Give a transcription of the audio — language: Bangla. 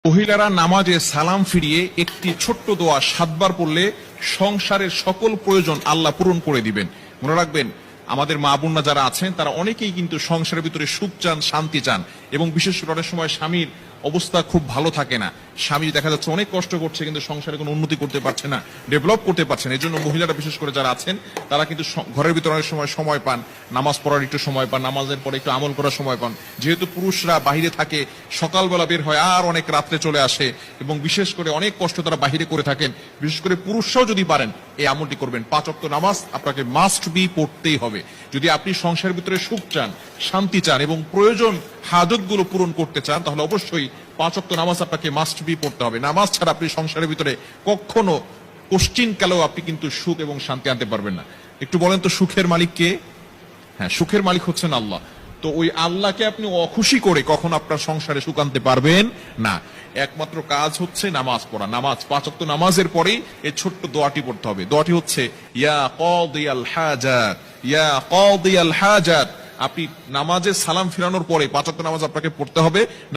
মহিলারা নামাজে সালাম ফিরিয়ে একটি ছোট্ট দোয়া 7 বার পড়লে সংসারের সকল প্রয়োজন আল্লাহ পূরণ করে দিবেন। মনে রাখবেন, আমাদের মা বোনরা যারা আছেন তারা অনেকেই কিন্তু সংসারের ভিতরে সুখ চান, শান্তি চান, এবং বিশেষ করে অনেক সময় স্বামীর অবস্থা খুব ভালো থাকে না। স্বামী দেখা যাচ্ছে অনেক কষ্ট করছে, কিন্তু সংসারে কোনো উন্নতি করতে পারছে না, ডেভেলপ করতে পারছে না। এই জন্য মহিলারা বিশেষ করে যারা আছেন তারা কিন্তু ঘরের ভিতরে অনেক সময় পান, নামাজ পড়ার একটু সময় পান, নামাজের পরে একটু আমল করার সময় পান। যেহেতু পুরুষরা বাহিরে থাকে, সকালবেলা বের হয় আর অনেক রাত্রে চলে আসে, এবং বিশেষ করে অনেক কষ্ট তারা বাহিরে করে থাকেন। বিশেষ করে পুরুষরাও যদি পারেন এই আমলটি করবেন। 5 ওয়াক্ত নামাজ আপনাকে মাস্ট বি পড়তেই হবে। যদি আপনি সংসারের ভিতরে সুখ চান, শান্তি চান এবং প্রয়োজন হাজত গুলো পূরণ করতে চান, তাহলে অবশ্যই 5 ওয়াক্ত নামাজ আপনাকে মাস্ট বি পড়তে হবে। নামাজ ছাড়া আপনি সংসারের ভিতরে কখনো কোশ্চিনকালেও আপনি কিন্তু সুখ এবং শান্তি আনতে পারবেন না। একটু বলেন তো, সুখের মালিক কে? হ্যাঁ, সুখের মালিক হচ্ছেন আল্লাহ। তো ওই আল্লাহকে আপনি অখুশি করে কখন আপনার সংসারে সুখ আনতে পারবেন না। একমাত্র কাজ হচ্ছে নামাজ পড়া। নামাজ 5 ওয়াক্ত নামাজের পরেই এই ছোট্ট দোয়াটি পড়তে হবে। দোয়াটি হচ্ছে ইয়া কাদিয়াল হাজাত, ইয়া কাদিয়াল হাজাত। আপনি নামাজে সালাম ফিরানোর পরে 5 ওয়াক্ত নামাজ আপনাকে পড়তে হবে।